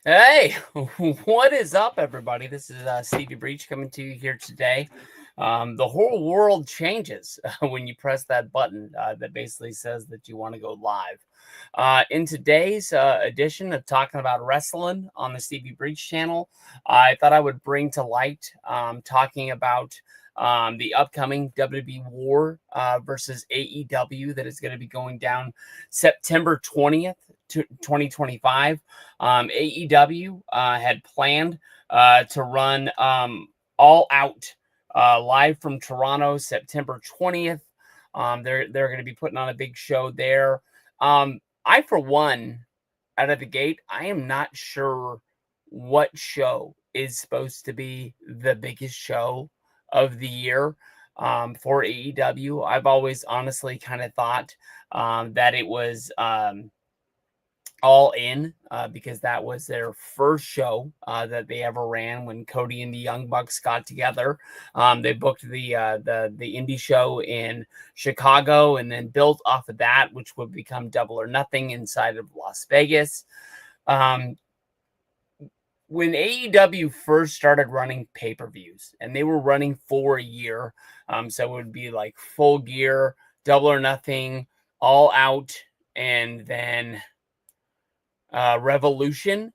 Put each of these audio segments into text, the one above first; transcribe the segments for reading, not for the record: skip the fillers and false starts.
Hey, what is up, everybody? This is Stevie Breach coming to you here today. The whole world changes when you press that button that basically says that you want to go live. In today's edition of talking about wrestling on the Stevie Breach channel, I thought I would bring to light talking about the upcoming WWE War versus AEW that is going to be going down September 20th, 2025. AEW had planned to run All Out live from Toronto September 20th. They're going to be putting on a big show there. I, for one, out of the gate, I am not sure what show is supposed to be the biggest show of the year for AEW. I've always honestly kind of thought that it was All In because that was their first show that they ever ran when Cody and the Young Bucks got together. They booked the indie show in Chicago and then built off of that, which would become Double or Nothing inside of Las Vegas. When AEW first started running pay-per-views, and they were running for a year, so it would be like Full Gear, Double or Nothing, All Out, and then Revolution.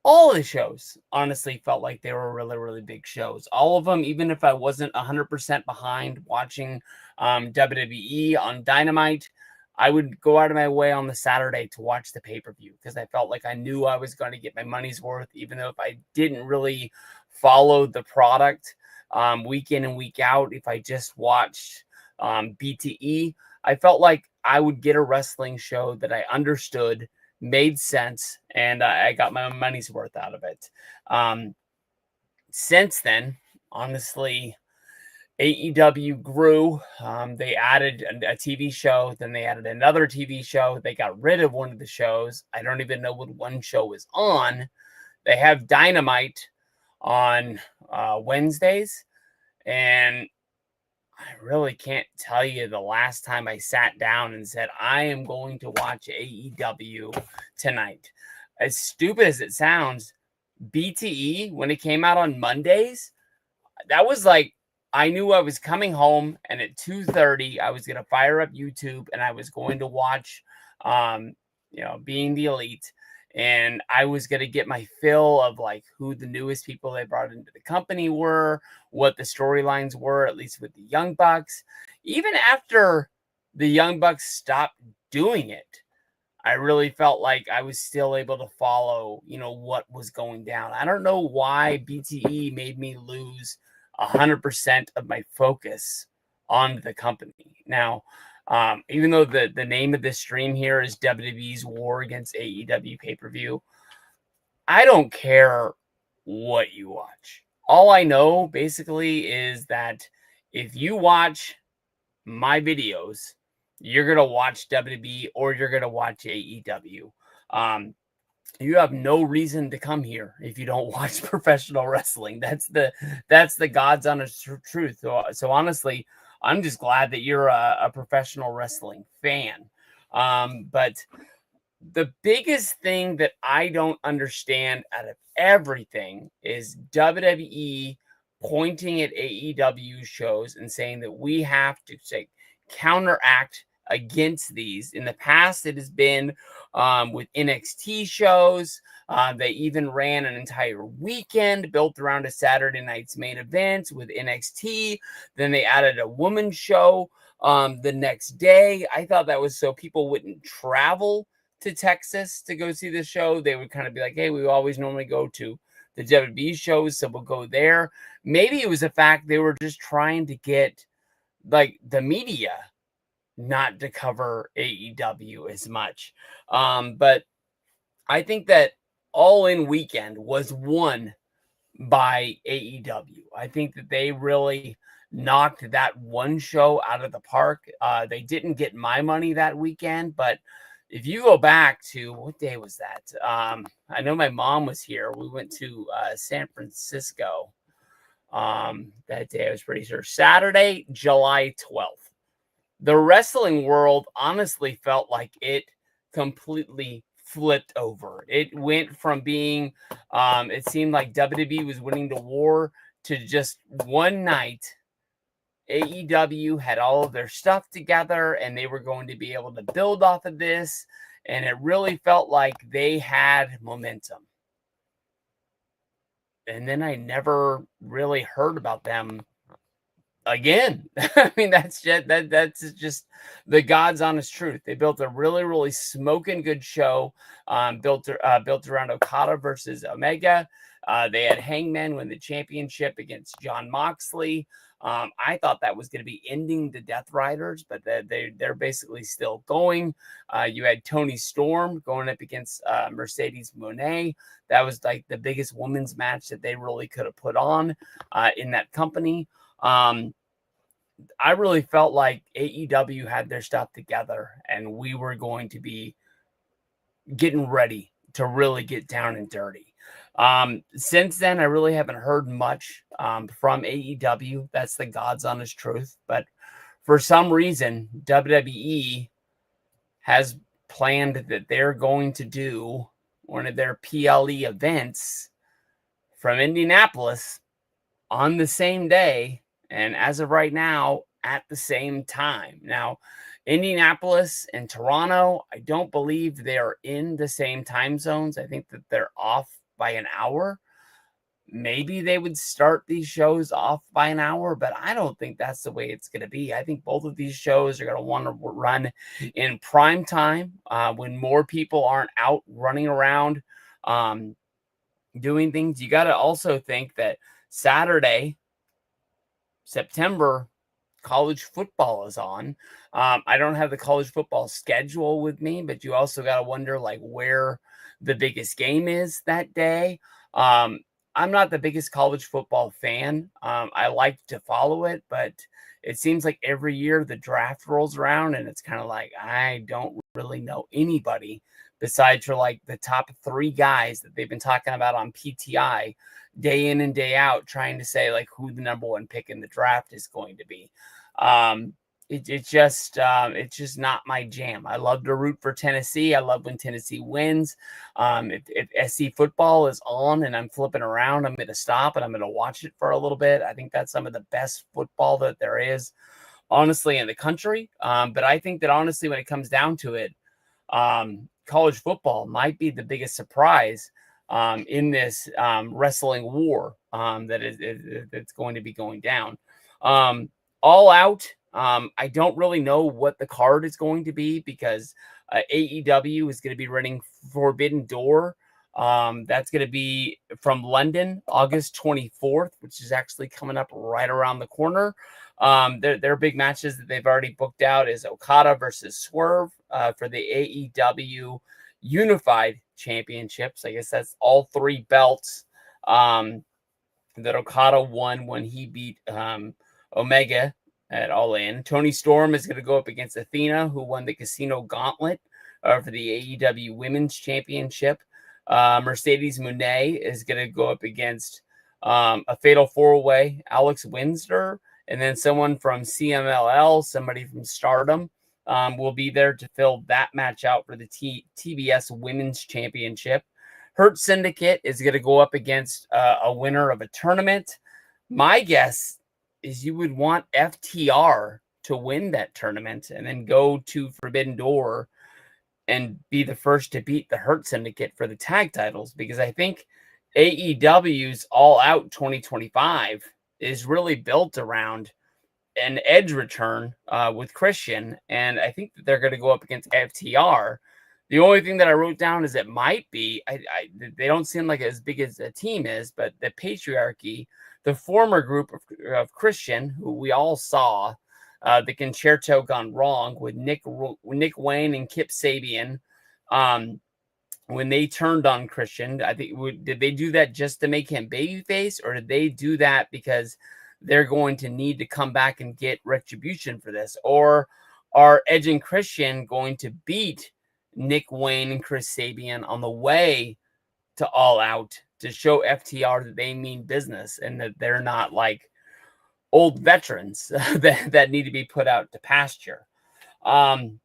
All of the shows honestly felt like they were really, really big shows. All of them, even if I wasn't 100% behind watching WWE on Dynamite, I would go out of my way on the Saturday to watch the pay-per-view because I felt like I knew I was going to get my money's worth, even though if I didn't really follow the product week in and week out, if I just watched BTE, I felt like I would get a wrestling show that I understood, made sense, and I got my money's worth out of it. Since then, honestly, AEW grew. They added a TV show, then they added another TV show. They got rid of one of the shows. I don't even know what one show is on. They have Dynamite on Wednesdays, and I really can't tell you the last time I sat down and said, I am going to watch AEW tonight. As stupid as it sounds, BTE, when it came out on Mondays, that was like, I knew I was coming home, and at 2:30, I was going to fire up YouTube, and I was going to watch, Being the Elite, and I was going to get my fill of like who the newest people they brought into the company were, what the storylines were, at least with the Young Bucks. Even after the Young Bucks stopped doing it, I really felt like I was still able to follow, what was going down. I don't know why BTE made me lose 100% of my focus on the company. Now, even though the name of this stream here is WWE's War against AEW pay-per-view, I don't care what you watch. All I know basically is that if you watch my videos, you're going to watch WWE or you're going to watch AEW. You have no reason to come here if you don't watch professional wrestling. That's the God's honest truth. So honestly, I'm just glad that you're a professional wrestling fan. But the biggest thing that I don't understand out of everything is WWE pointing at AEW shows and saying that we have to counteract against these. In the past, it has been with NXT shows. They even ran an entire weekend built around a Saturday night's main event with NXT. Then they added a women's show the next day. I thought that was so people wouldn't travel to Texas to go see the show. They would kind of be like, hey, we always normally go to the WWE shows, so we'll go there. Maybe it was the fact they were just trying to get like the media not to cover AEW as much. But I think that All In weekend was won by AEW. I think that they really knocked that one show out of the park. They didn't get my money that weekend, but if you go back to what day was that? I know my mom was here. We went to San Francisco that day. I was pretty sure Saturday, July 12th. The wrestling world honestly felt like it completely flipped over. It went from being, it seemed like WWE was winning the war to just one night. AEW had all of their stuff together and they were going to be able to build off of this. And it really felt like they had momentum. And then I never really heard about them again. I mean, that's just the God's honest truth. They built a really smoking good show, built around Okada versus Omega. They had Hangman win the championship against John Moxley. I thought that was going to be ending the Death Riders, but they're basically still going. You had Toni Storm going up against Mercedes Moné. That was like the biggest women's match that they really could have put on in that company. I really felt like AEW had their stuff together and we were going to be getting ready to really get down and dirty. Since then, I really haven't heard much from AEW. That's the God's honest truth. But for some reason, WWE has planned that they're going to do one of their PLE events from Indianapolis on the same day. And as of right now, at the same time. Now, Indianapolis and Toronto, I don't believe they are in the same time zones. I think that they're off by an hour. Maybe they would start these shows off by an hour, but I don't think that's the way it's going to be. I think both of these shows are going to want to run in prime time when more people aren't out running around doing things. You got to also think that Saturday, September, college football is on. I don't have the college football schedule with me, but you also got to wonder like where the biggest game is that day. I'm not the biggest college football fan. I like to follow it, but it seems like every year the draft rolls around and it's kind of like, I don't really know anybody besides for like the top 3 guys that they've been talking about on PTI day in and day out, trying to say like who the number 1 pick in the draft is going to be. It's just not my jam. I love to root for Tennessee. I love when Tennessee wins. If SC football is on and I'm flipping around, I'm going to stop and I'm going to watch it for a little bit. I think that's some of the best football that there is, honestly, in the country. But I think that honestly, when it comes down to it, college football might be the biggest surprise in this wrestling war that's going to be going down. All Out. I don't really know what the card is going to be because AEW is going to be running Forbidden Door. That's going to be from London, August 24th, which is actually coming up right around the corner. Their big matches that they've already booked out is Okada versus Swerve for the AEW Unified Championships. I guess that's all 3 belts that Okada won when he beat Omega at All In. Toni Storm is going to go up against Athena, who won the Casino Gauntlet for the AEW Women's Championship. Mercedes Moné is going to go up against a Fatal 4-Way, Alex Windsor, and then someone from CMLL, somebody from Stardom, will be there to fill that match out for the TBS Women's Championship. Hurt Syndicate is going to go up against a winner of a tournament. My guess is you would want FTR to win that tournament and then go to Forbidden Door and be the first to beat the Hurt Syndicate for the tag titles, because I think AEW's All Out 2025 is really built around an Edge return with Christian, and I think that they're going to go up against FTR. The only thing that I wrote down is it might be, they don't seem like as big as the team is, but the Patriarchy, the former group of Christian, who we all saw, the Concerto Gone Wrong with Nick Wayne and Kip Sabian, when they turned on Christian. I think, did they do that just to make him babyface, or did they do that because they're going to need to come back and get retribution for this? Or are Edge and Christian going to beat Nick Wayne and Chris Sabian on the way to All Out to show FTR that they mean business and that they're not like old veterans that need to be put out to pasture? You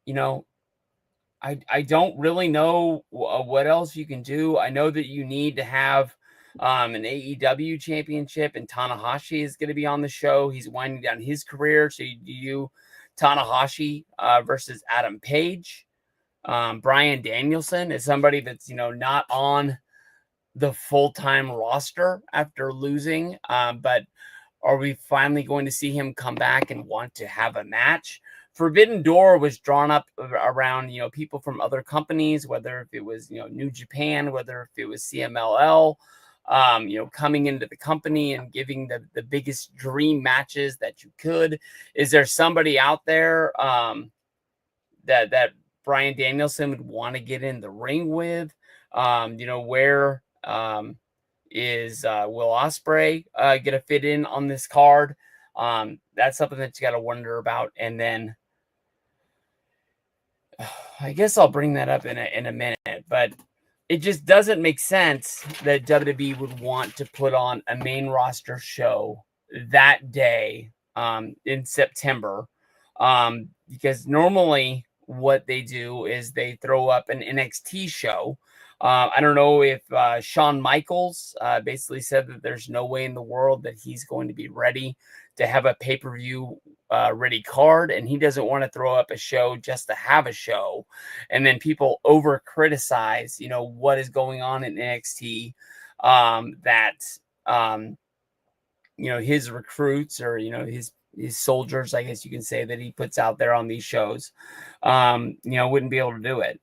know, I don't really know what else you can do. I know that you need to have an AEW championship, and Tanahashi is going to be on the show. He's winding down his career, so you do Tanahashi versus Adam Page. Bryan Danielson is somebody that's not on the full-time roster after losing, but are we finally going to see him come back and want to have a match? Forbidden Door was drawn up around, people from other companies, whether if it was, New Japan, whether if it was CMLL, coming into the company and giving the biggest dream matches that you could. Is there somebody out there that Bryan Danielson would want to get in the ring with? Where is Will Ospreay going to fit in on this card? That's something that you got to wonder about. And then I guess I'll bring that up in a minute, but it just doesn't make sense that WWE would want to put on a main roster show that day in September, because normally what they do is they throw up an NXT show. I don't know if Shawn Michaels basically said that there's no way in the world that he's going to be ready to have a pay-per-view ready card, and he doesn't want to throw up a show just to have a show, and then people over criticize what is going on in NXT, that his recruits, or his soldiers, I guess you can say, that he puts out there on these shows, wouldn't be able to do it.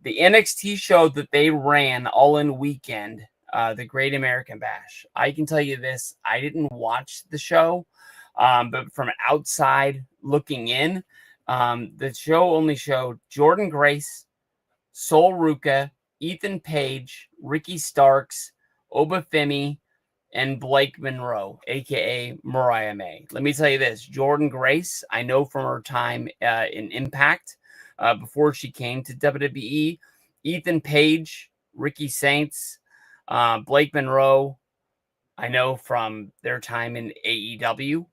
The NXT show that they ran all in weekend, the Great American Bash, I can tell you this: I didn't watch the show, but from outside looking in, the show only showed Jordan Grace, Sol Ruka, Ethan Page, Ricky Starks, Obafemi, and Blake Monroe, aka Mariah May. Let me tell you this: Jordan Grace, I know from her time in Impact, before she came to WWE. Ethan Page, Ricky Saints, Blake Monroe, I know from their time in AEW.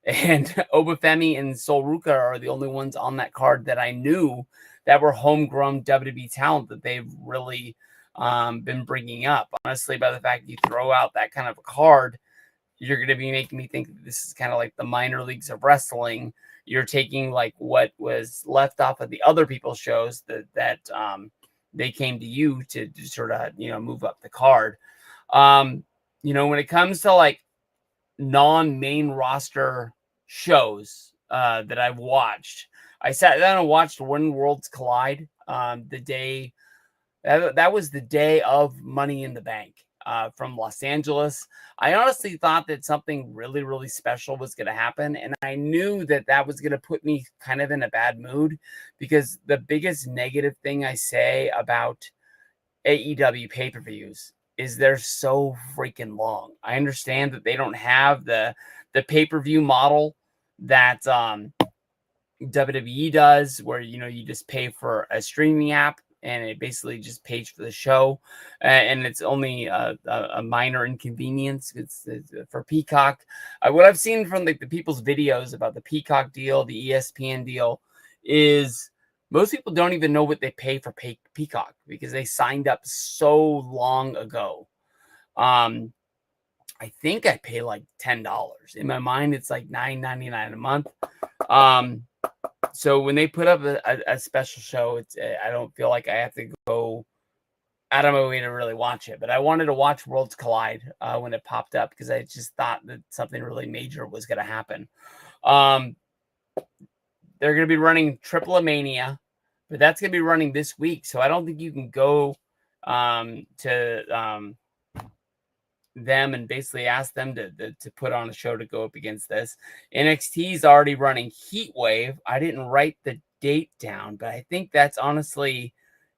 And Obafemi and Sol Ruka are the only ones on that card that I knew that were homegrown WWE talent that they've really been bringing up. Honestly, by the fact you throw out that kind of a card, you're going to be making me think that this is kind of like the minor leagues of wrestling. You're taking like what was left off of the other people's shows that they came to you to sort of move up the card. When it comes to like non-main roster shows that I've watched, I sat down and watched When Worlds Collide the day that was the day of Money in the Bank from Los Angeles. I honestly thought that something really, really special was going to happen, and I knew that that was going to put me kind of in a bad mood, because the biggest negative thing I say about AEW pay-per-views is they're so freaking long. I understand that they don't have the pay-per-view model that WWE does, where you just pay for a streaming app and it basically just pays for the show, and it's only a minor inconvenience. It's for Peacock. What I've seen from the people's videos about the Peacock deal, the ESPN deal, is most people don't even know what they pay for Peacock, because they signed up so long ago. I think I pay like $10. In my mind, it's like $9.99 a month. So when they put up a special show, it's I don't feel like I have to go out of my way to really watch it. But I wanted to watch Worlds Collide when it popped up, because I just thought that something really major was going to happen. They're going to be running Triple Mania, but that's going to be running this week. So I don't think you can go to them and basically ask them to put on a show to go up against this. NXT is already running Heat Wave. I didn't write the date down, but I think that's honestly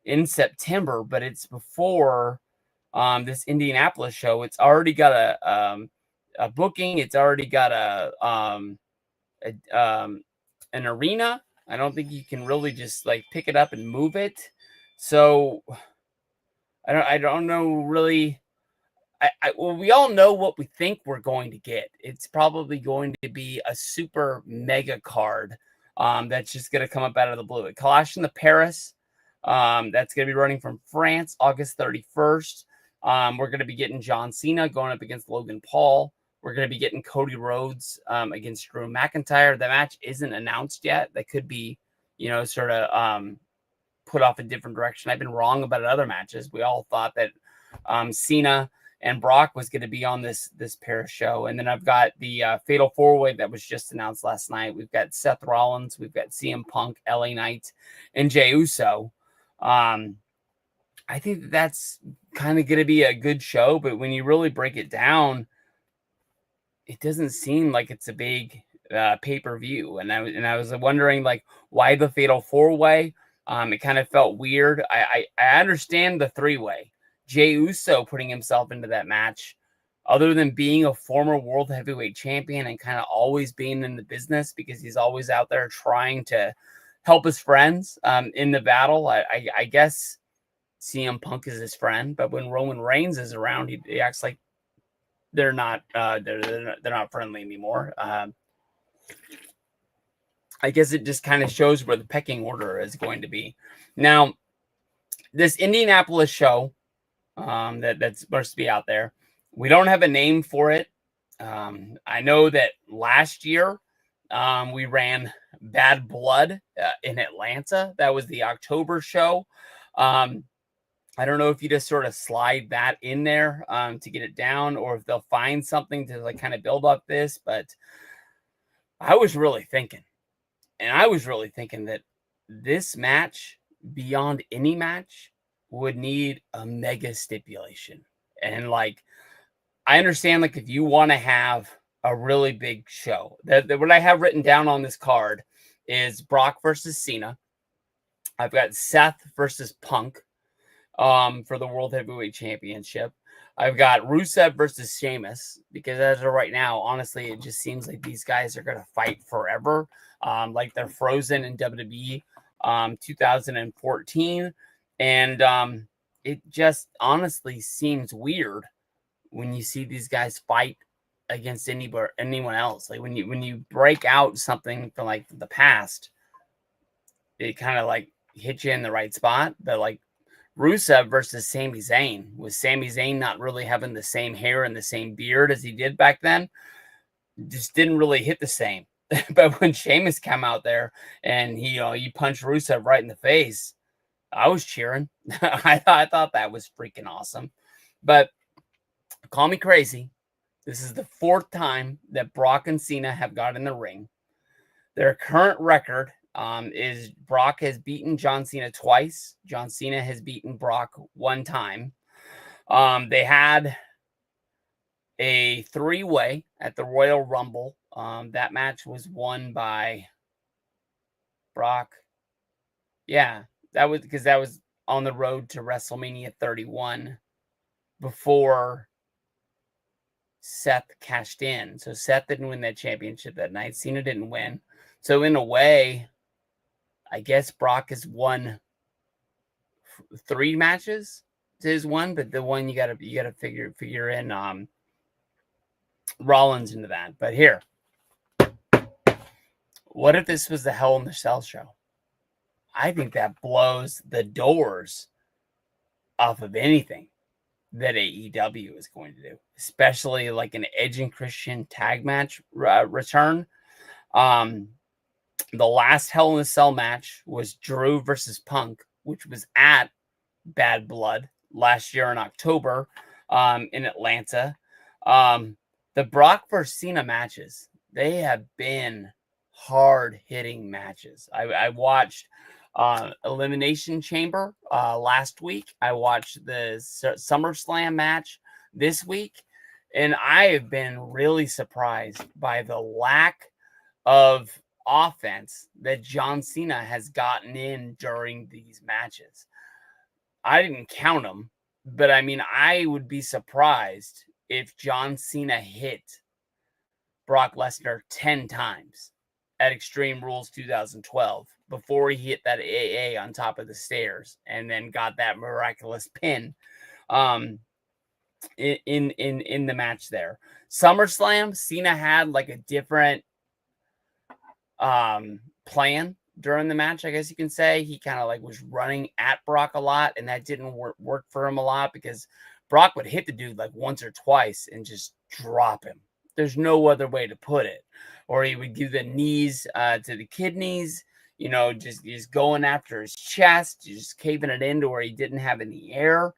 in September, but it's before this Indianapolis show. It's already got a booking. It's already got an arena. I don't think you can really just like pick it up and move it. So I don't know really. Well, we all know what we think we're going to get. It's probably going to be a super mega card That's just going to come up out of the blue. Clash in the Paris. That's going to be running from France, August 31st. We're going to be getting John Cena going up against Logan Paul. We're going to be getting Cody Rhodes against Drew McIntyre. The match isn't announced yet. That could be, sort of put off a different direction. I've been wrong about other matches. We all thought that Cena and Brock was going to be on this Paris show. And then I've got the Fatal 4-Way that was just announced last night. We've got Seth Rollins. We've got CM Punk, LA Knight, and Jey Uso. I think that's kind of going to be a good show, but when you really break it down, it doesn't seem like it's a big pay-per-view. And I was wondering, like, why the Fatal 4-Way? It kind of felt weird. I understand the 3-way. Jey Uso putting himself into that match, other than being a former world heavyweight champion and kind of always being in the business because he's always out there trying to help his friends in the battle. I guess CM Punk is his friend, but when Roman Reigns is around, he acts like they're not friendly anymore. I guess it just kind of shows where the pecking order is going to be. Now, this Indianapolis show that's supposed to be out there, we don't have a name for it. I know that last year we ran Bad Blood in Atlanta. That was the October show. I don't know if you just sort of slide that in there to get it down, or if they'll find something to like kind of build up this. But I was really thinking that this match, beyond any match, would need a mega stipulation. And like, I understand, like, if you want to have a really big show, that what I have written down on this card is Brock versus Cena. I've got Seth versus Punk for the World Heavyweight Championship. I've got Rusev versus Sheamus, because as of right now, honestly, it just seems like these guys are going to fight forever. Like they're frozen in WWE 2014. And it just honestly seems weird when you see these guys fight against anyone else. Like when you break out something from like the past, it kind of like hit you in the right spot. But like Rusev versus Sami Zayn, with Sami Zayn not really having the same hair and the same beard as he did back then, just didn't really hit the same. But when Sheamus came out there and you punched Rusev right in the face, I was cheering. I thought that was freaking awesome. But call me crazy, this is the 4th time that Brock and Cena have got in the ring. Their current record is Brock has beaten John Cena twice. John Cena has beaten Brock 1 time. They had a 3-way at the Royal Rumble. That match was won by Brock. Yeah, that was on the road to WrestleMania 31 before Seth cashed in. So Seth didn't win that championship that night. Cena didn't win. So in a way, I guess Brock has won 3 matches to his 1, but the one you gotta figure in Rollins into that. But here, what if this was the Hell in the Cell show? I think that blows the doors off of anything that AEW is going to do, especially like an Edge and Christian tag match return. The last Hell in a Cell match was Drew versus Punk, which was at Bad Blood last year in October in Atlanta. The Brock versus Cena matches, they have been hard-hitting matches. I watched Elimination Chamber last week. I watched the SummerSlam match this week, and I have been really surprised by the lack of offense that John Cena has gotten in during these matches. I didn't count them, but I mean, I would be surprised if John Cena hit Brock Lesnar 10 times at Extreme Rules 2012 before he hit that AA on top of the stairs and then got that miraculous pin in the match there. SummerSlam, Cena had like a different plan during the match, I guess you can say. He kind of like was running at Brock a lot, and that didn't work for him a lot because Brock would hit the dude like once or twice and just drop him. There's no other way to put it. Or he would give the knees to the kidneys, just going after his chest, just caving it into where he didn't have any air.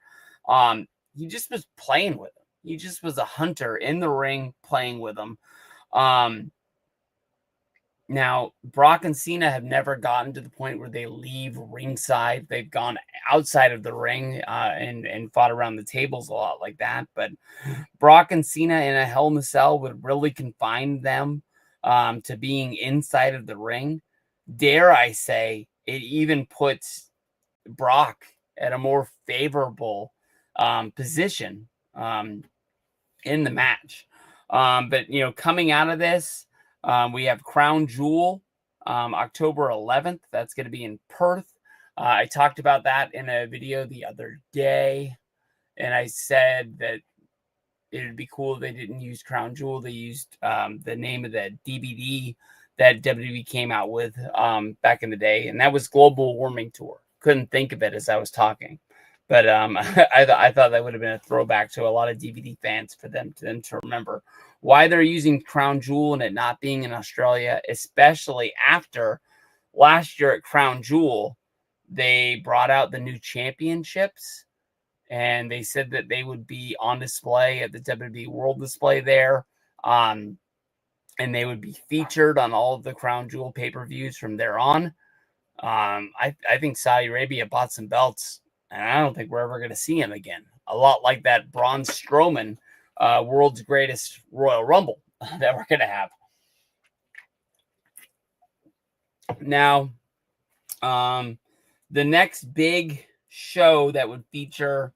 He just was playing with him. He just was a hunter in the ring playing with him. Now, Brock and Cena have never gotten to the point where they leave ringside. They've gone outside of the ring and fought around the tables a lot like that. But Brock and Cena in a Hell in a Cell would really confine them to being inside of the ring. Dare I say, it even puts Brock at a more favorable position in the match. But, coming out of this, we have Crown Jewel, October 11th. That's going to be in Perth. I talked about that in a video the other day, and I said that it would be cool if they didn't use Crown Jewel. They used the name of the DVD that WWE came out with back in the day, and that was Global Warming Tour. Couldn't think of it as I was talking. But I thought that would have been a throwback to a lot of DVD fans for them to remember why they're using Crown Jewel and it not being in Australia, especially after last year at Crown Jewel, they brought out the new championships and they said that they would be on display at the WWE World Display there. And they would be featured on all of the Crown Jewel pay-per-views from there on. I think Saudi Arabia bought some belts, and I don't think we're ever going to see him again. A lot like that Braun Strowman world's greatest Royal Rumble that we're going to have. Now, the next big show that would feature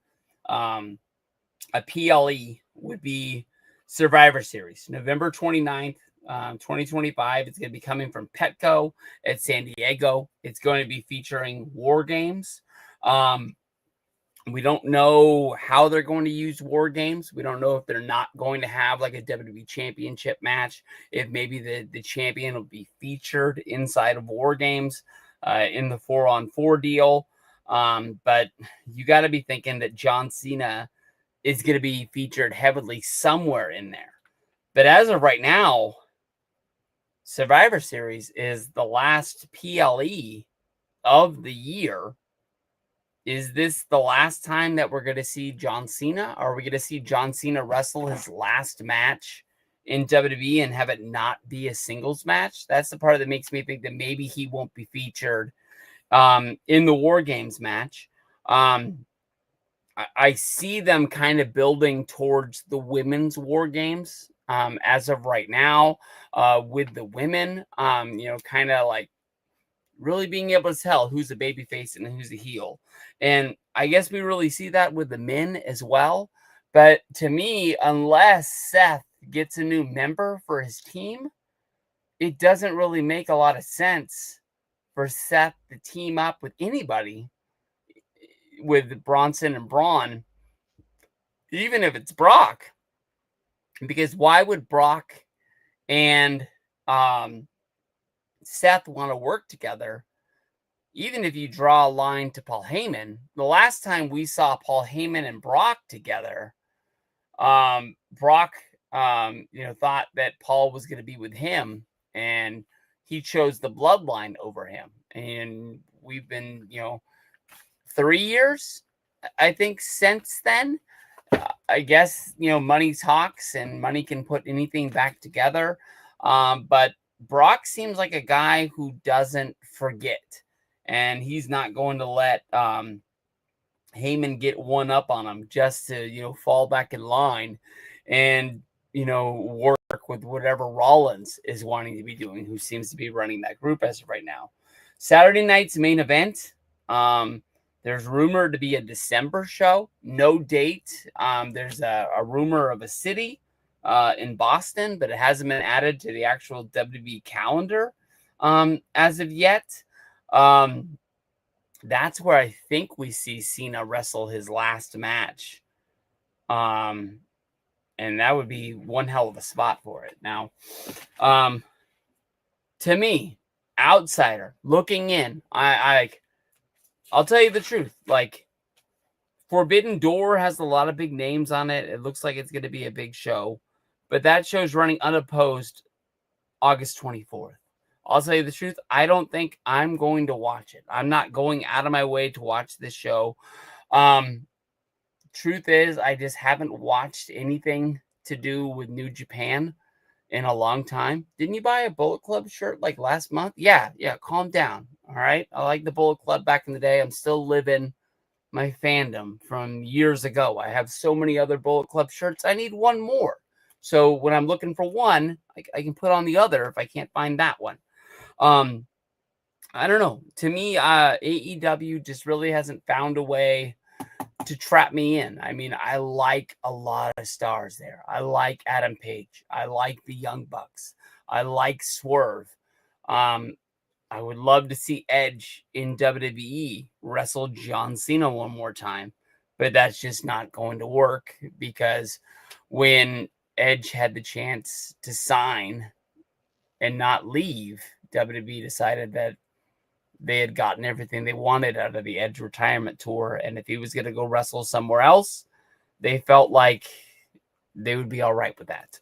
a PLE would be Survivor Series, November 29th, 2025. It's going to be coming from Petco at San Diego. It's going to be featuring War Games. We don't know how they're going to use War Games. We don't know if they're not going to have like a WWE Championship match, if maybe the champion will be featured inside of War Games in the 4-on-4 deal. But you got to be thinking that John Cena is going to be featured heavily somewhere in there. But as of right now, Survivor Series is the last PLE of the year. Is this the last time that we're going to see John Cena? Are we going to see John Cena wrestle his last match in WWE and have it not be a singles match? That's the part that makes me think that maybe he won't be featured in the War Games match. I see them kind of building towards the women's War Games as of right now with the women, kind of like really being able to tell who's a babyface and who's a heel. And I guess we really see that with the men as well. But to me, unless Seth gets a new member for his team, it doesn't really make a lot of sense for Seth to team up with anybody with Bronson and Braun, even if it's Brock. Because why would Brock and Seth want to work together? Even if you draw a line to Paul Heyman, the last time we saw Paul Heyman and Brock together, Brock, thought that Paul was going to be with him, and he chose the bloodline over him. And we've been, 3 years, I think, since then. I guess, money talks and money can put anything back together. But Brock seems like a guy who doesn't forget. And he's not going to let Heyman get one up on him just to, fall back in line and, work with whatever Rollins is wanting to be doing, who seems to be running that group as of right now. Saturday night's main event. There's rumored to be a December show. No date. There's a rumor of a city in Boston, but it hasn't been added to the actual WWE calendar as of yet. That's where I think we see Cena wrestle his last match. And that would be one hell of a spot for it. Now, to me, outsider looking in, I'll tell you the truth. Like, Forbidden Door has a lot of big names on it. It looks like it's going to be a big show, but that show's running unopposed August 24th. I'll tell you the truth. I don't think I'm going to watch it. I'm not going out of my way to watch this show. Truth is, I just haven't watched anything to do with New Japan in a long time. Didn't you buy a Bullet Club shirt like last month? Yeah. Calm down. All right. I like the Bullet Club back in the day. I'm still living my fandom from years ago. I have so many other Bullet Club shirts. I need one more. So when I'm looking for one, I can put on the other if I can't find that one. I don't know. To me, AEW just really hasn't found a way to trap me in. I mean, I like a lot of stars there. I like Adam Page. I like the Young Bucks. I like Swerve. I would love to see Edge in WWE wrestle John Cena one more time, but that's just not going to work because when Edge had the chance to sign and not leave, WWE decided that they had gotten everything they wanted out of the Edge retirement tour. And if he was going to go wrestle somewhere else, they felt like they would be all right with that.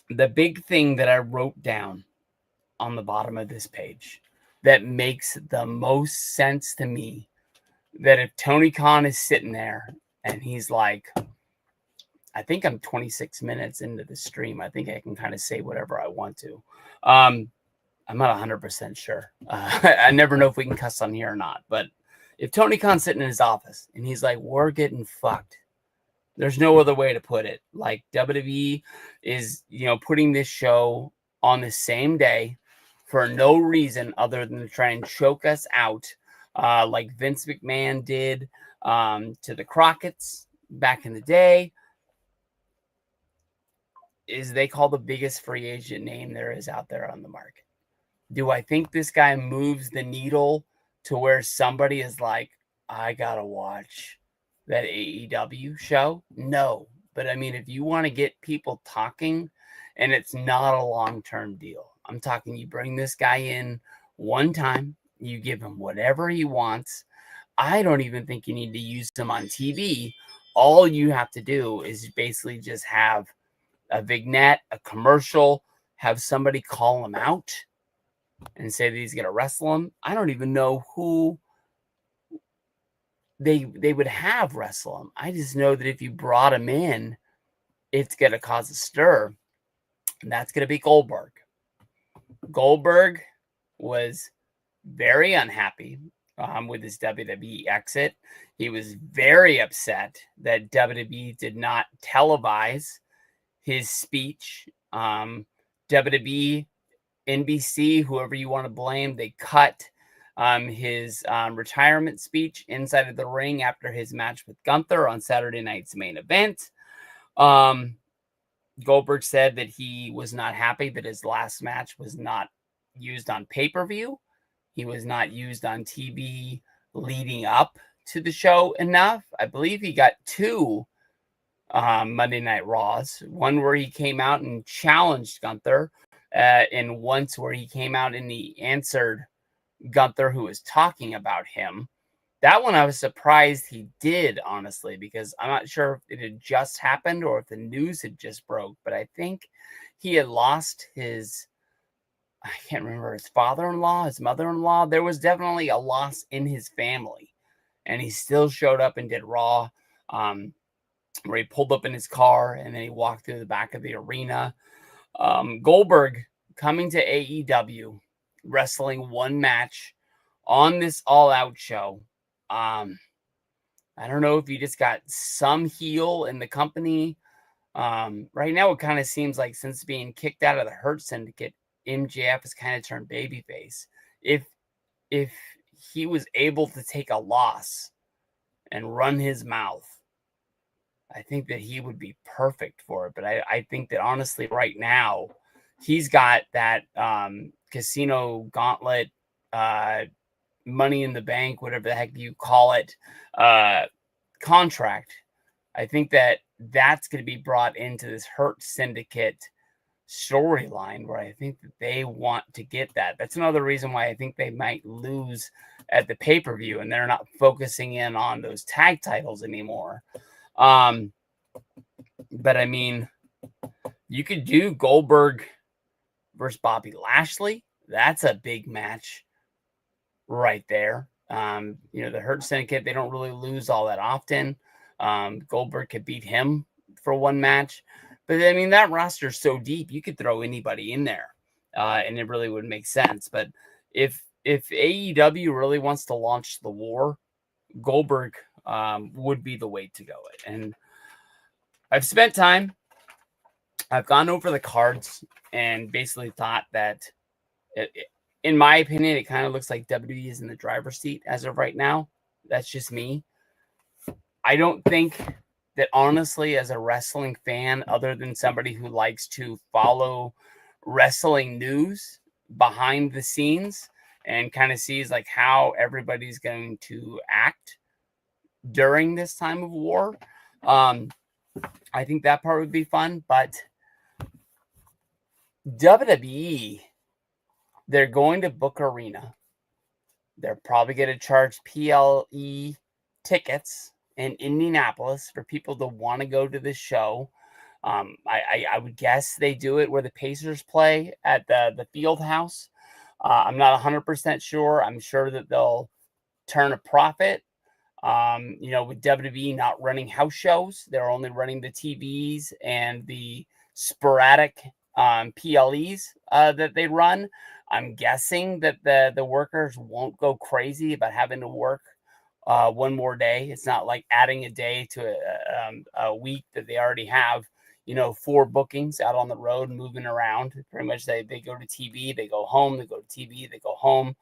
The big thing that I wrote down on the bottom of this page that makes the most sense to me, that if Tony Khan is sitting there and he's like, I think I'm 26 minutes into the stream. I think I can kind of say whatever I want to. I'm not 100% sure. I never know if we can cuss on here or not. But if Tony Khan's sitting in his office and he's like, we're getting fucked. There's no other way to put it. Like, WWE is, putting this show on the same day for no reason other than to try and choke us out, like Vince McMahon did to the Crockett's back in the day. Is they call the biggest free agent name there is out there on the market. Do I think this guy moves the needle to where somebody is like, I gotta watch that AEW show? No. But I mean, if you want to get people talking, and it's not a long-term deal, I'm talking you bring this guy in one time, you give him whatever he wants. I don't even think you need to use him on TV. All you have to do is basically just have a vignette, a commercial, have somebody call him out and say that he's going to wrestle him. I don't even know who they would have wrestle him. I just know that if you brought him in, it's going to cause a stir. And that's going to be Goldberg. Goldberg was very unhappy with his WWE exit. He was very upset that WWE did not televise his speech. WWE, NBC, whoever you want to blame, they cut his retirement speech inside of the ring after his match with Gunther on Saturday night's main event. Goldberg said that he was not happy that his last match was not used on pay-per-view. He was not used on TV leading up to the show enough. I believe he got 2 Monday Night Raws. One where he came out and challenged Gunther, and once where he came out and he answered Gunther, who was talking about him. That one I was surprised he did, honestly, because I'm not sure if it had just happened or if the news had just broke, but I think he had lost his, I can't remember, his father-in-law, his mother-in-law. There was definitely a loss in his family, and he still showed up and did Raw, where he pulled up in his car and then he walked through the back of the arena. Goldberg coming to AEW, wrestling one match on this All Out show. I don't know if you just got some heel in the company. Right now, it kind of seems like since being kicked out of the Hurt Syndicate, MJF has kind of turned babyface. If he was able to take a loss and run his mouth, I think that he would be perfect for it. But I think that honestly, right now, he's got that casino gauntlet, Money in the Bank, whatever the heck you call it, contract. I think that that's going to be brought into this Hurt Syndicate storyline where I think that they want to get that. That's another reason why I think they might lose at the pay-per-view, and they're not focusing in on those tag titles anymore. But I mean, you could do Goldberg versus Bobby Lashley. That's a big match right there. The Hurt Syndicate, they don't really lose all that often. Goldberg could beat him for one match. But I mean, that roster is so deep, you could throw anybody in there, and it really would make sense. But if AEW really wants to launch the war, Goldberg would be the way to go. And I've spent time. I've gone over the cards and basically thought that, in my opinion, it kind of looks like WWE is in the driver's seat as of right now. That's just me. I don't think that, honestly, as a wrestling fan, other than somebody who likes to follow wrestling news behind the scenes and kind of sees like how everybody's going to act during this time of war, I think that part would be fun. But WWE, they're going to book arena. They're probably going to charge PLE tickets in Indianapolis for people to want to go to the show. I would guess they do it where the Pacers play at the field house. I'm not 100% sure. I'm sure that they'll turn a profit. With WWE not running house shows, they're only running the TVs and the sporadic PLEs that they run. I'm guessing that the workers won't go crazy about having to work one more day. It's not like adding a day to a week that they already have, 4 bookings out on the road, moving around. Pretty much they go to TV, they go home, they go to TV, they go home.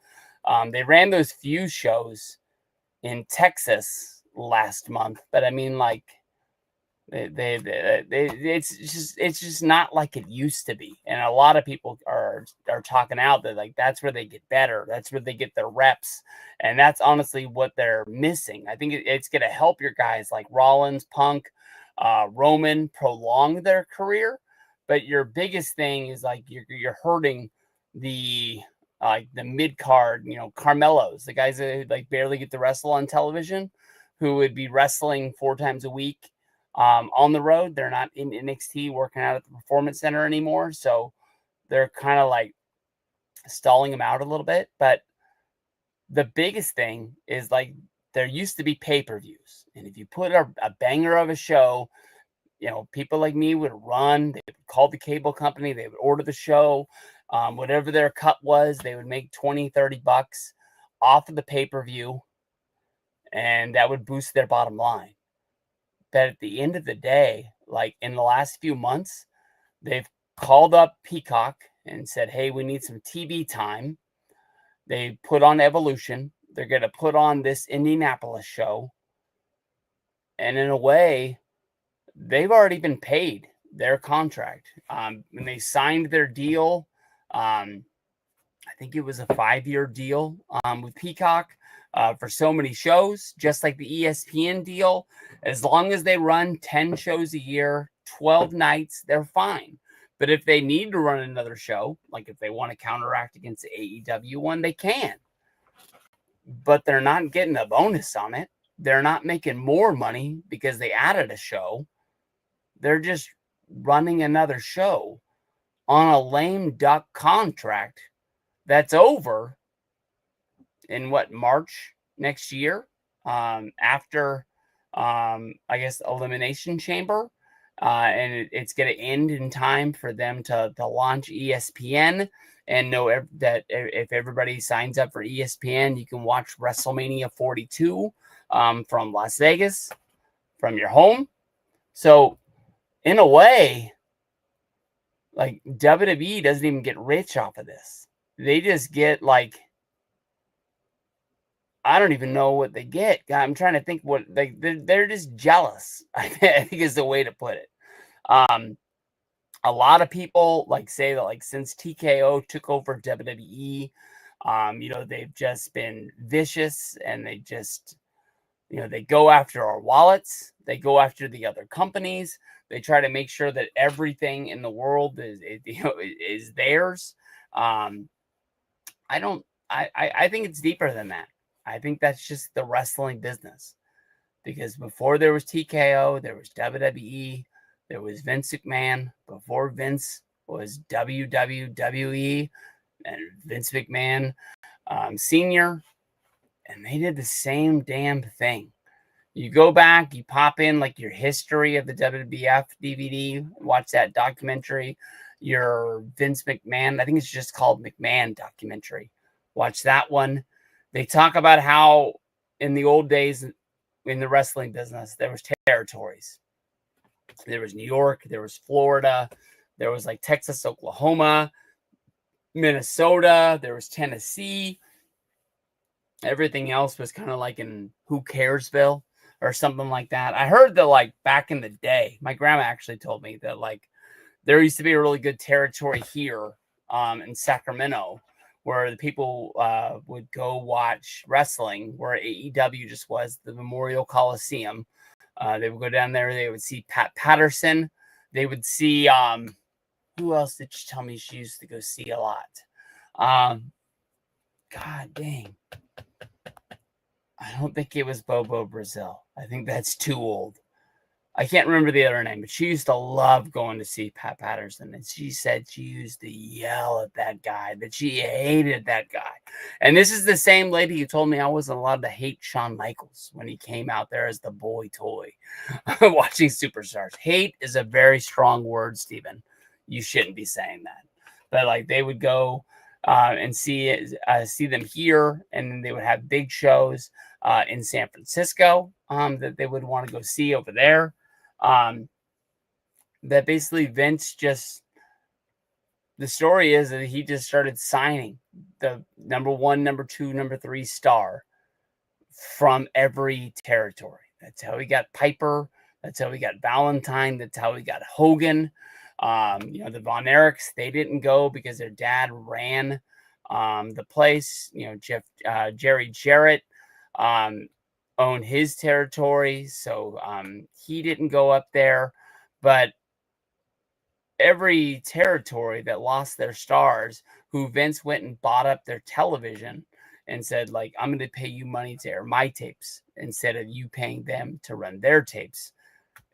They ran those few shows in Texas last month, but I mean, like, it's just not like it used to be. And a lot of people are talking out that, like, that's where they get better. That's where they get their reps. And that's honestly what they're missing. I think it's going to help your guys like Rollins, Punk, Roman prolong their career. But your biggest thing is like you're hurting the mid card, Carmelos, the guys that like barely get to wrestle on television, who would be wrestling 4 times a week. On the road. They're not in NXT working out at the Performance Center anymore. So they're kind of like stalling them out a little bit. But the biggest thing is, like, there used to be pay-per-views. And if you put a banger of a show, people like me would run. They would call the cable company. They would order the show. Whatever their cut was, they would make $20-30 off of the pay-per-view. And that would boost their bottom line. That at the end of the day, like in the last few months, they've called up Peacock and said, hey, we need some TV time. They put on Evolution. They're going to put on this Indianapolis show. And in a way, they've already been paid their contract. When they signed their deal, I think it was a 5-year deal with Peacock. For so many shows, just like the ESPN deal. As long as they run 10 shows a year, 12 nights, they're fine. But if they need to run another show, like if they want to counteract against the AEW one, they can. But they're not getting a bonus on it. They're not making more money because they added a show. They're just running another show on a lame duck contract that's over in March next year, after I guess Elimination Chamber, and it's going to end in time for them to launch ESPN and know that if everybody signs up for ESPN, you can watch WrestleMania 42 from Las Vegas, from your home. So in a way, like, WWE doesn't even get rich off of this. They just get, like, I don't even know what they get. I'm trying to think what they're just jealous. I think is the way to put it. A lot of people like say that, like, since TKO took over WWE, they've just been vicious, and they just, they go after our wallets. They go after the other companies. They try to make sure that everything in the world is theirs. Um, I don't. I think it's deeper than that. I think that's just the wrestling business. Because before there was TKO, there was WWE, there was Vince McMahon. Before Vince was WWE and Vince McMahon Senior, and they did the same damn thing. You go back, you pop in like your history of the WWF DVD, watch that documentary, your Vince McMahon, I think it's just called McMahon documentary. Watch that one. They talk about how in the old days in the wrestling business, there was territories. There was New York, there was Florida, there was like Texas, Oklahoma, Minnesota, there was Tennessee. Everything else was kind of like in Who Caresville or something like that. I heard that like back in the day, my grandma actually told me that like there used to be a really good territory here in Sacramento where the people would go watch wrestling, where AEW just was, the Memorial Coliseum. They would go down there. They would see Pat Patterson. They would see, who else did she tell me she used to go see a lot? God dang. I don't think it was Bobo Brazil. I think that's too old. I can't remember the other name, but she used to love going to see Pat Patterson. And she said she used to yell at that guy, that she hated that guy. And this is the same lady who told me I wasn't allowed to hate Shawn Michaels when he came out there as the boy toy watching Superstars. Hate is a very strong word, Stephen. You shouldn't be saying that. But like they would go and see them here, and then they would have big shows in San Francisco that they would want to go see over there. That basically Vince the story is that he just started signing the number 1, number 2, number 3 star from every territory. That's how he got Piper. That's how we got Valentine. That's how we got Hogan. The Von Erichs, they didn't go because their dad ran the place. Jerry Jarrett owned his territory, so he didn't go up there. But every territory that lost their stars, who Vince went and bought up their television and said, like, I'm going to pay you money to air my tapes instead of you paying them to run their tapes.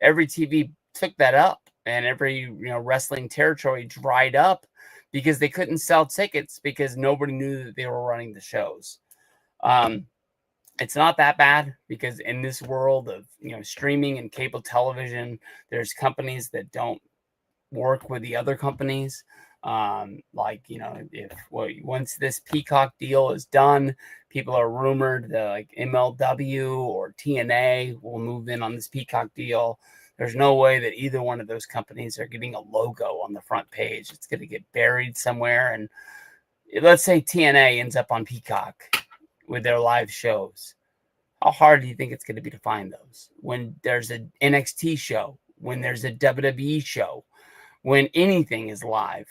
Every TV took that up, and every wrestling territory dried up because they couldn't sell tickets because nobody knew that they were running the shows. It's not that bad because in this world of streaming and cable television, there's companies that don't work with the other companies. Once this Peacock deal is done, people are rumored that like MLW or TNA will move in on this Peacock deal. There's no way that either one of those companies are getting a logo on the front page. It's going to get buried somewhere. And let's say TNA ends up on Peacock with their live shows. How hard do you think it's going to be to find those? When there's an NXT show, when there's a WWE show, when anything is live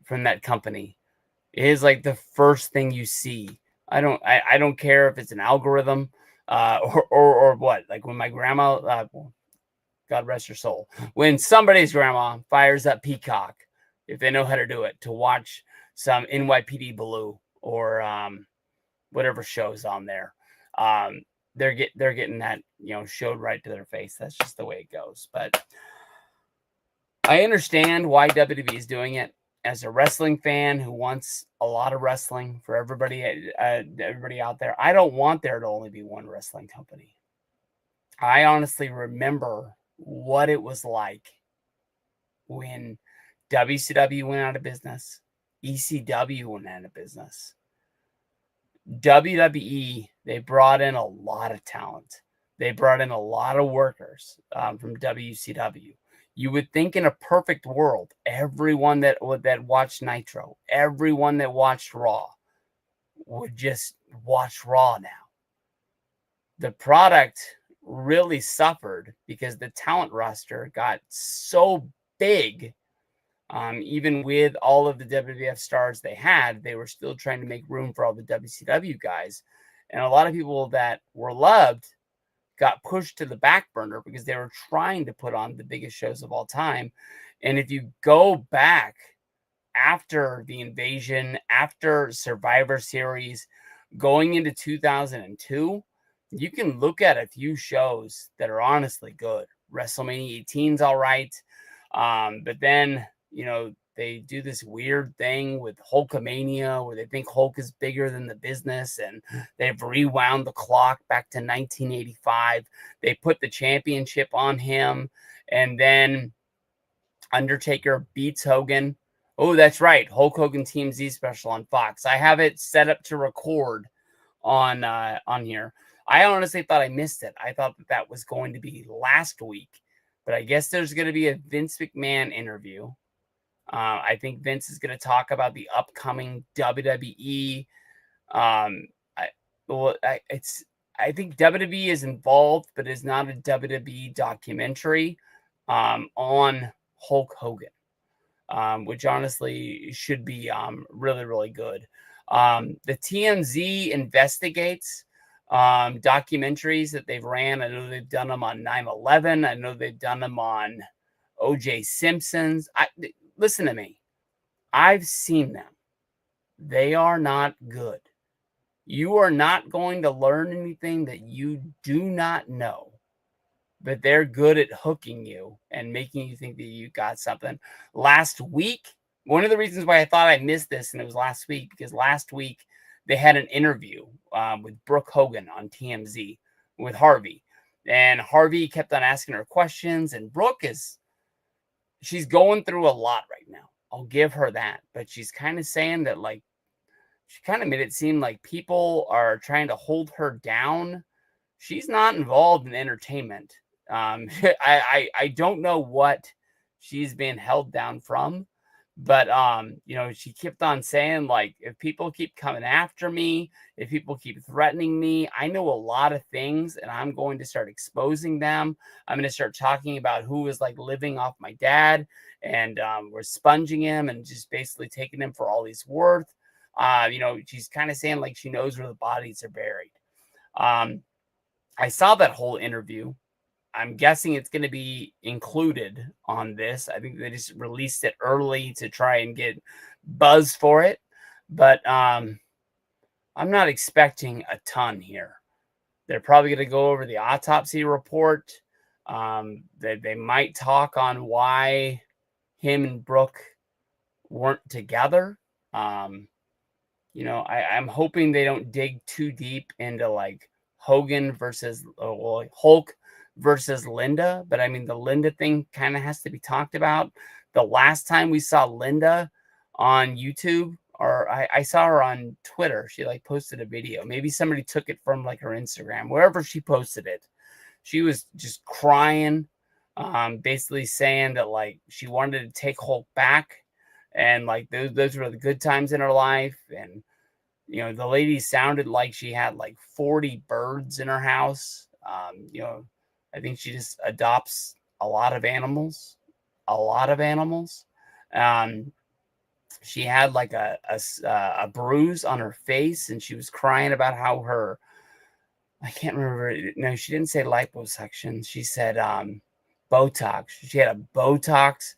from that company, it is like the first thing you see. I don't care if it's an algorithm or what. Like when my grandma, God rest her soul, when somebody's grandma fires up Peacock, if they know how to do it, to watch some NYPD Blue or whatever show's on there, they're getting that showed right to their face. That's just the way it goes. But I understand why WWE is doing it. As a wrestling fan who wants a lot of wrestling for everybody out there, I don't want there to only be one wrestling company. I honestly remember what it was like when WCW went out of business, ECW went out of business. WWE, they brought in a lot of talent. They brought in a lot of workers from WCW. You would think in a perfect world, everyone that watched Nitro, everyone that watched Raw would just watch Raw now. The product really suffered because the talent roster got so big. Even with all of the WWF stars they had, they were still trying to make room for all the WCW guys. And a lot of people that were loved got pushed to the back burner because they were trying to put on the biggest shows of all time. And if you go back after the invasion, after Survivor Series, going into 2002, you can look at a few shows that are honestly good. WrestleMania 18's all right. But then, they do this weird thing with Hulkamania where they think Hulk is bigger than the business, and they've rewound the clock back to 1985. They put the championship on him, and then Undertaker beats Hogan. Oh, that's right. Hulk Hogan TMZ special on Fox. I have it set up to record on here. I honestly thought I missed it. I thought that was going to be last week, but I guess there's going to be a Vince McMahon interview. I think Vince is going to talk about the upcoming WWE. I think WWE is involved, but it's not a WWE documentary on Hulk Hogan, which honestly should be really, really good. The TMZ investigates documentaries that they've ran. I know they've done them on 9/11. I know they've done them on O.J. Simpson's. Listen to me. I've seen them. They are not good. You are not going to learn anything that you do not know, but they're good at hooking you and making you think that you got something. Last week, one of the reasons why I thought I missed this, and it was last week, because last week they had an interview with Brooke Hogan on TMZ with Harvey. And Harvey kept on asking her questions, and Brooke she's going through a lot right now. I'll give her that. But she's kind of saying that, like, she kind of made it seem like people are trying to hold her down. She's not involved in entertainment. I don't know what she's being held down from, but she kept on saying, like, if people keep coming after me, if people keep threatening me, I know a lot of things, and I'm going to start exposing them. I'm going to start talking about who was like living off my dad, and we're sponging him and just basically taking him for all he's worth. She's kind of saying like she knows where the bodies are buried. I saw that whole interview. I'm guessing it's going to be included on this. I think they just released it early to try and get buzz for it. But I'm not expecting a ton here. They're probably going to go over the autopsy report. They might talk on why him and Brooke weren't together. I'm hoping they don't dig too deep into like Hogan versus Hulk versus Linda, but I mean, the Linda thing kind of has to be talked about. The last time we saw Linda on YouTube, or I saw her on Twitter, she like posted a video. Maybe somebody took it from like her Instagram, wherever she posted it. She was just crying, basically saying that like she wanted to take Hulk back, and like those were the good times in her life. And the lady sounded like she had like 40 birds in her house. I think she just adopts a lot of animals. She had like a bruise on her face, and she was crying about how I can't remember. No, she didn't say liposuction. She said Botox. She had a Botox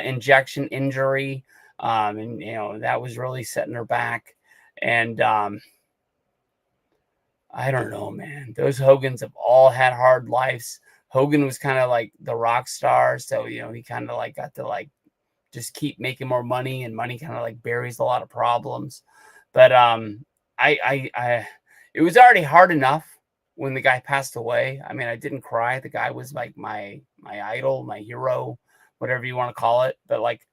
injection injury, and that was really setting her back. And I don't know, man. Those Hogans have all had hard lives. Hogan was kind of like the rock star, so he kind of like got to like just keep making more money, and money kind of like buries a lot of problems. But I it was already hard enough when the guy passed away. I mean, I didn't cry. The guy was like my idol, my hero, whatever you want to call it. But like,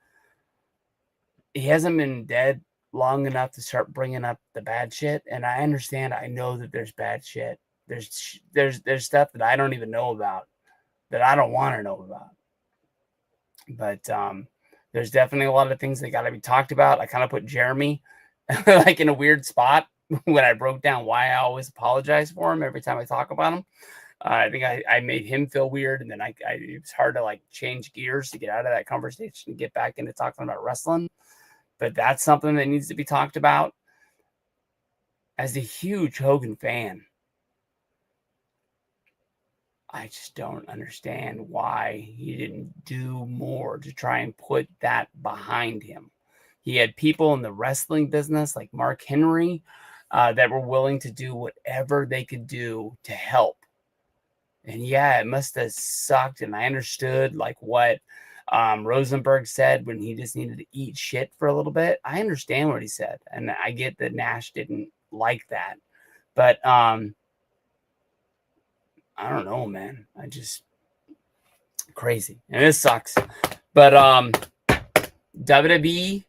he hasn't been dead long enough to start bringing up the bad shit. And I understand. I know that there's bad shit. There's stuff that I don't even know about, that I don't want to know about. But there's definitely a lot of things that got to be talked about. I kind of put Jeremy like in a weird spot when I broke down why I always apologize for him every time I talk about him. I think I made him feel weird, and then it was hard to like change gears to get out of that conversation and get back into talking about wrestling. But that's something that needs to be talked about. As a huge Hogan fan, I just don't understand why he didn't do more to try and put that behind him. He had people in the wrestling business like Mark Henry that were willing to do whatever they could do to help. And yeah, it must have sucked. And I understood like what Rosenberg said when he just needed to eat shit for a little bit. I understand what he said. And I get that Nash didn't like that. But I don't know, man. I just crazy. And this sucks. But WWE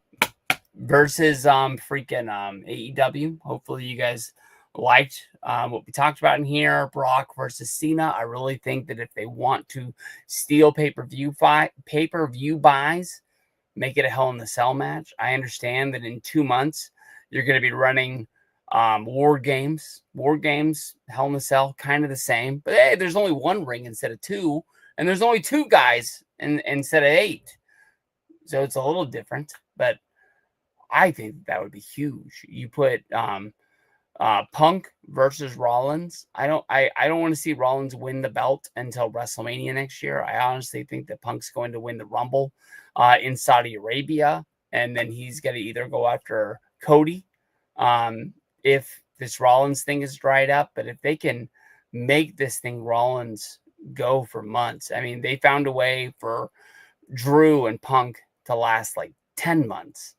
versus freaking AEW. Hopefully you guys liked what we talked about in here. Brock versus Cena. I really think that if they want to steal pay-per-view buys, make it a Hell in the Cell match. I understand that in 2 months you're going to be running War Games, Hell in the Cell, kind of the same. But hey, there's only one ring instead of two, and there's only two guys instead of 8. So it's a little different, but I think that would be huge. You put Punk versus Rollins. I don't want to see Rollins win the belt until WrestleMania next year. I honestly think that Punk's going to win the Rumble in Saudi Arabia, and then he's going to either go after Cody if this Rollins thing is dried up. But if they can make this thing Rollins go for months, I mean, they found a way for Drew and Punk to last like 10 months.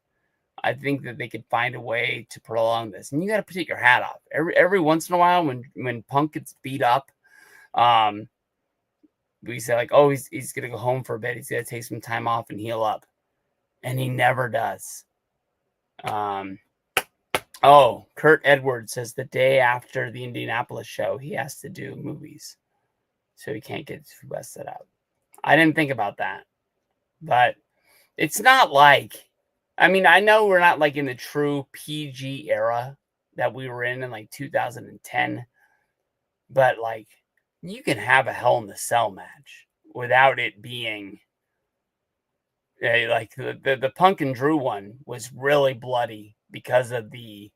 I think that they could find a way to prolong this. And you got to take your hat off. Every once in a while when Punk gets beat up, we say like, oh, he's going to go home for a bit. He's going to take some time off and heal up. And he never does. Oh, Kurt Edwards says the day after the Indianapolis show, he has to do movies. So he can't get too busted out. I didn't think about that. But it's not like, I mean, I know we're not like in the true PG era that we were in like 2010, but like you can have a Hell in the Cell match without it being like the Punk and Drew one was really bloody because of the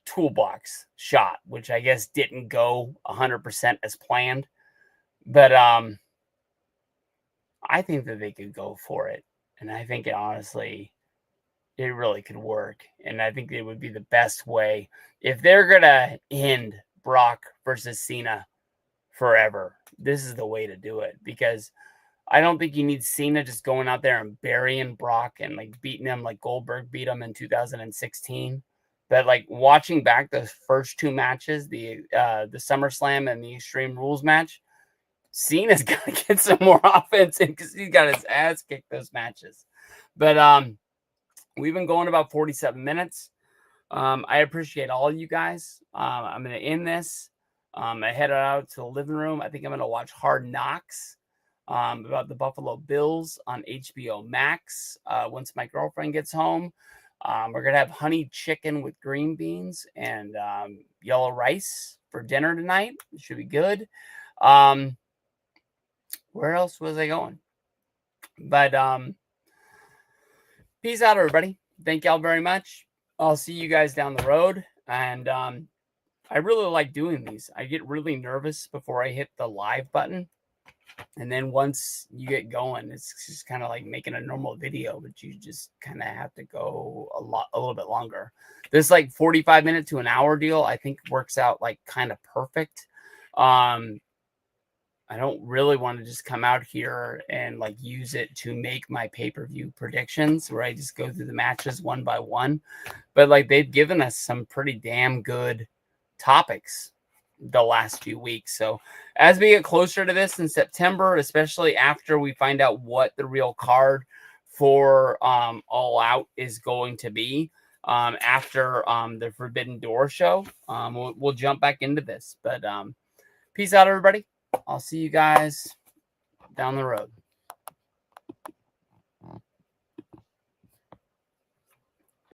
toolbox shot, which I guess didn't go 100% as planned. But I think that they could go for it. And I think honestly, it really could work. And I think it would be the best way. If they're going to end Brock versus Cena forever, this is the way to do it. Because I don't think you need Cena just going out there and burying Brock and like beating him like Goldberg beat him in 2016. But like watching back those first 2 matches, the SummerSlam and the Extreme Rules match, Cena's got to get some more offense in because he's got his ass kicked those matches. But we've been going about 47 minutes. I appreciate all you guys. I'm going to end this. I headed out to the living room. I think I'm going to watch Hard Knocks about the Buffalo Bills on HBO Max once my girlfriend gets home. We're going to have honey chicken with green beans and yellow rice for dinner tonight. It should be good. Where else was I going? But peace out, everybody. Thank y'all very much. I'll see you guys down the road. And I really like doing these. I get really nervous before I hit the live button. And then once you get going, it's just kind of like making a normal video, but you just kind of have to go a little bit longer. This like 45 minute to an hour deal, I think works out like kind of perfect. I don't really want to just come out here and like use it to make my pay-per-view predictions where I just go through the matches one by one. But like they've given us some pretty damn good topics the last few weeks. So as we get closer to this in September, especially after we find out what the real card for All Out is going to be after the Forbidden Door show, we'll jump back into this. But peace out, everybody. I'll see you guys down the road.